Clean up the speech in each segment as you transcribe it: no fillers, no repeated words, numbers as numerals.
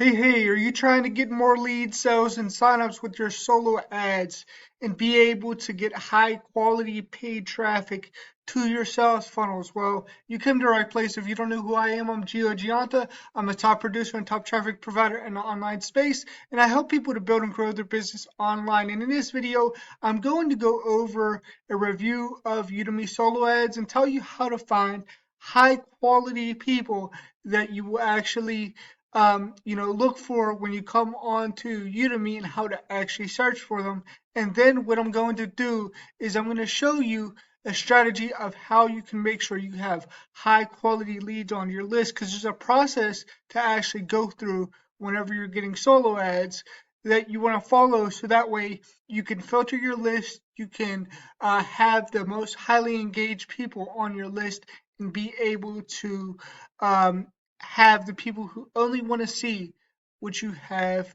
Hey, are you trying to get more leads, sales, and signups with your solo ads and be able to get high quality paid traffic to your sales funnels? Well, you came to the right place. If you don't know who I am, I'm Gio Gianta. I'm a top producer and top traffic provider in the online space, and I help people to build and grow their business online. And in this video, I'm going to go over a review of Udemy solo ads and tell you how to find high quality people that you will actually look for when you come on to Udemy and how to actually search for them. And then what I'm going to do is I'm going to show you a strategy of how you can make sure you have high quality leads on your list because there's a process to actually go through whenever you're getting solo ads that you want to follow so that way you can filter your list, you can have the most highly engaged people on your list and be able to um, have the people who only want to see what you have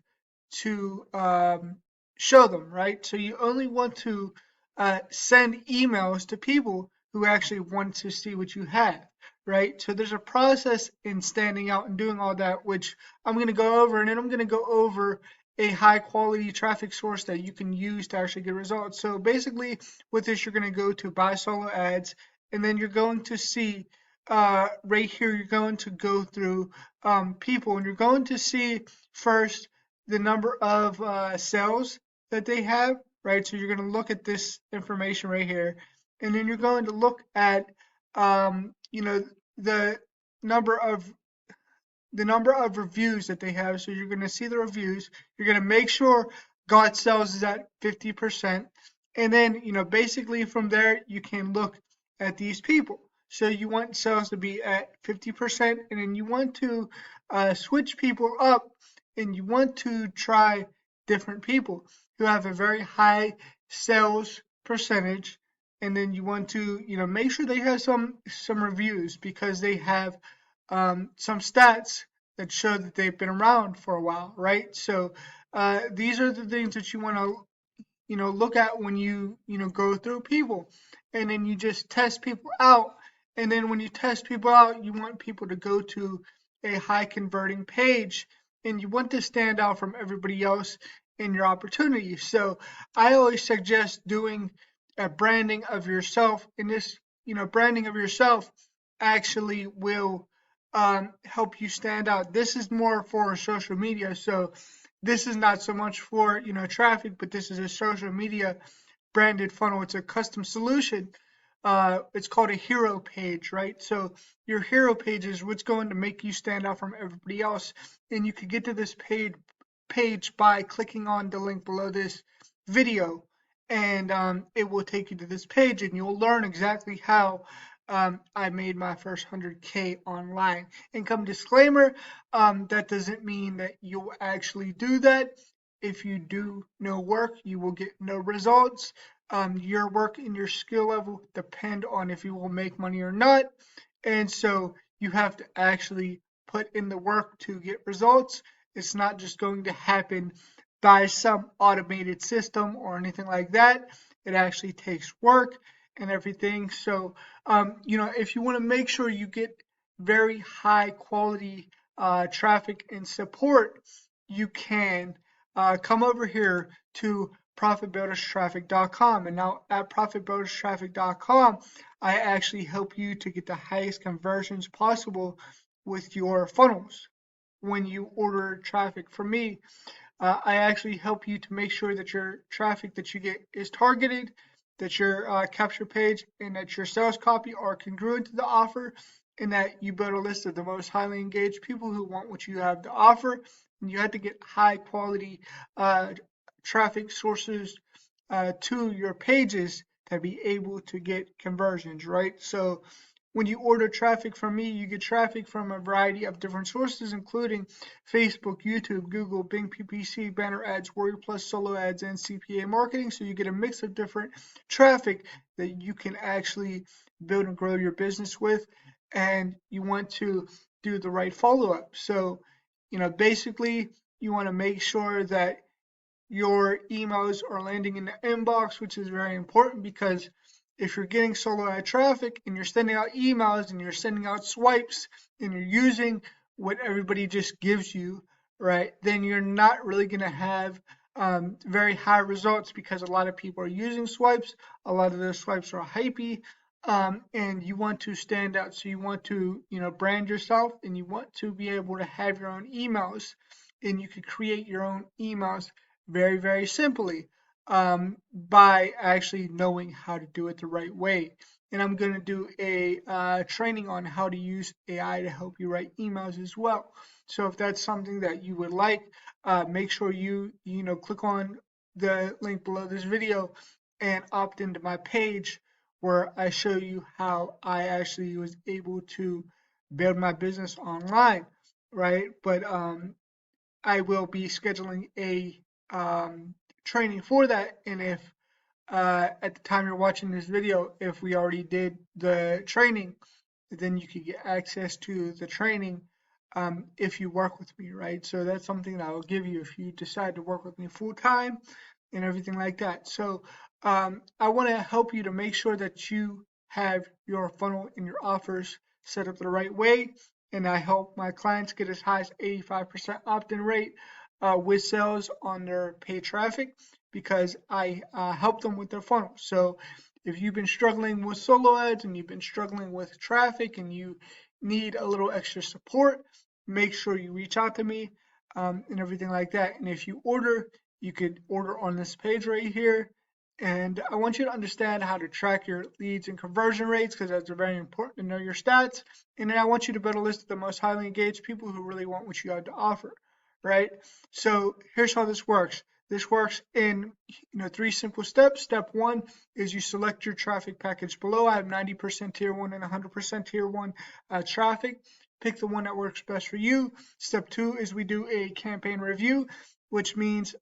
to show them, right? So you only want to send emails to people who actually want to see what you have, right? So there's a process in standing out and doing all that, which I'm going to go over, and then I'm going to go over a high quality traffic source that you can use to actually get results. So basically, with this, you're going to go to buy solo ads, and then you're going to see right here, you're going to go through people and you're going to see first the number of sales that they have, right? So you're going to look at this information right here, and then you're going to look at, the number of the number of reviews that they have. So you're going to see the reviews. You're going to make sure God sells is at 50%. And then, basically from there, you can look at these people. So you want sales to be at 50%, and then you want to switch people up and you want to try different people who have a very high sales percentage. And then you want to, make sure they have some reviews because they have some stats that show that they've been around for a while, right? So these are the things that you want to, look at when you go through people, and then you just test people out. And then when you test people out, you want people to go to a high converting page, and you want to stand out from everybody else in your opportunity. So I always suggest doing a branding of yourself, and this, branding of yourself actually will help you stand out. This is more for social media, so this is not so much for traffic, but this is a social media branded funnel. It's a custom solution. It's called a hero page, right? So your hero page is what's going to make you stand out from everybody else, and you can get to this page by clicking on the link below this video, and it will take you to this page, and you'll learn exactly how I made my first 100K online. Income disclaimer, that doesn't mean that you'll actually do that. If you do no work, you will get no results. Your work and your skill level depend on if you will make money or not. And so you have to actually put in the work to get results. It's not just going to happen by some automated system or anything like that. It actually takes work and everything. So, if you want to make sure you get very high quality traffic and support, you can come over here to profitbuilderstraffic.com. And now at profitbuilderstraffic.com, I actually help you to get the highest conversions possible with your funnels. When you order traffic from me, I actually help you to make sure that your traffic that you get is targeted, that your capture page and that your sales copy are congruent to the offer, and that you build a list of the most highly engaged people who want what you have to offer. And you have to get high quality traffic sources to your pages to be able to get conversions, right? So when you order traffic from me, you get traffic from a variety of different sources, including Facebook, YouTube, Google, Bing PPC, banner ads, Warrior Plus, solo ads, and CPA marketing. So you get a mix of different traffic that you can actually build and grow your business with. And you want to do the right follow up. So, basically, you want to make sure that your emails are landing in the inbox, which is very important because if you're getting solo ad traffic and you're sending out emails and you're sending out swipes and you're using what everybody just gives you, right, then you're not really going to have very high results because a lot of people are using swipes. A lot of those swipes are hypey, and you want to stand out. So you want to, brand yourself, and you want to be able to have your own emails, and you could create your own emails very, very simply by actually knowing how to do it the right way. And I'm going to do a training on how to use AI to help you write emails as well. So if that's something that you would like, make sure you click on the link below this video and opt into my page where I show you how I actually was able to build my business online, right? But I will be scheduling a training for that, and if at the time you're watching this video, if we already did the training, then you could get access to the training if you work with me, right? So that's something that I will give you if you decide to work with me full time and everything like that. So I want to help you to make sure that you have your funnel and your offers set up the right way. And I help my clients get as high as 85% opt-in rate with sales on their paid traffic because I help them with their funnel. So if you've been struggling with solo ads and you've been struggling with traffic and you need a little extra support, make sure you reach out to me and everything like that. And if you order, you could order on this page right here. And I want you to understand how to track your leads and conversion rates because that's very important to know your stats. And then I want you to build a list of the most highly engaged people who really want what you have to offer, right? So here's how this works. This works in 3 simple steps. Step 1 is you select your traffic package below. I have 90% tier 1 and 100% tier 1 traffic. Pick the one that works best for you. Step 2 is we do a campaign review, which means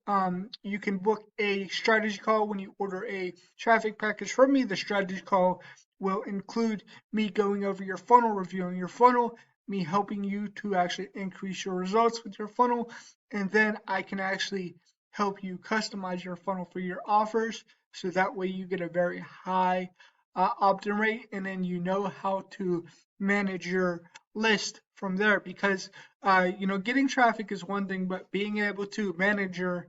you can book a strategy call when you order a traffic package from me. The strategy call will include me going over your funnel, reviewing your funnel, me helping you to actually increase your results with your funnel, and then I can actually help you customize your funnel for your offers so that way you get a very high opt-in rate, and then you know how to manage your list from there because getting traffic is one thing, but being able to manage your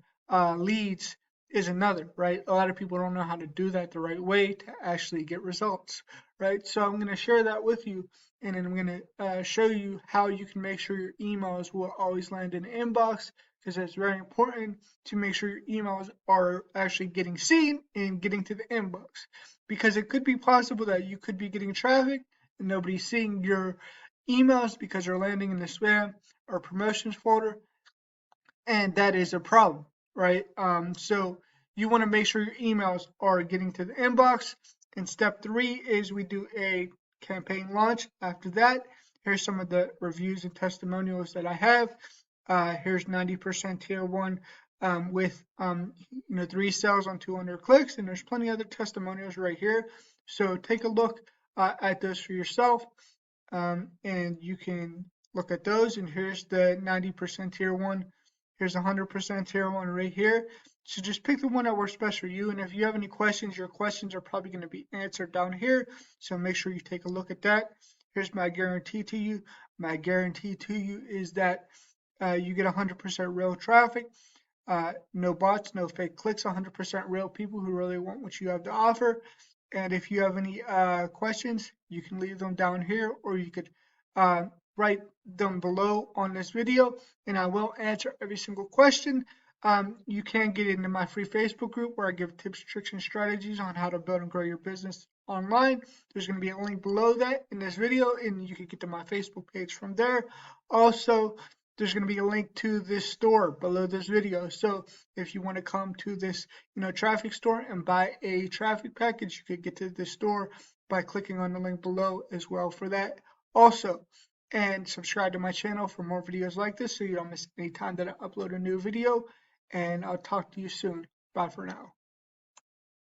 leads is another, right? A lot of people don't know how to do that the right way to actually get results, right? So I'm going to share that with you, and then I'm going to show you how you can make sure your emails will always land in the inbox because it's very important to make sure your emails are actually getting seen and getting to the inbox because it could be possible that you could be getting traffic and nobody's seeing your emails because they're landing in the spam or promotions folder, and that is a problem, right? So you want to make sure your emails are getting to the inbox. And step 3 is we do a campaign launch. After that, here's some of the reviews and testimonials that I have. Here's 90% tier 1 with 3 sales on 200 clicks, and there's plenty other testimonials right here. So take a look at those for yourself. And you can look at those. And here's the 90% tier 1. Here's 100% tier 1 right here. So just pick the one that works best for you. And if you have any questions, your questions are probably going to be answered down here. So make sure you take a look at that. Here's my guarantee to you. My guarantee to you is that you get 100% real traffic. No bots, no fake clicks, 100% real people who really want what you have to offer. And if you have any questions, you can leave them down here or you could write them below on this video and I will answer every single question. You can get into my free Facebook group where I give tips, tricks, and strategies on how to build and grow your business online. There's going to be a link below that in this video and you can get to my Facebook page from there. Also, there's going to be a link to this store below this video. So if you want to come to this, traffic store and buy a traffic package, you could get to this store by clicking on the link below as well for that also. And subscribe to my channel for more videos like this so you don't miss any time that I upload a new video. And I'll talk to you soon. Bye for now.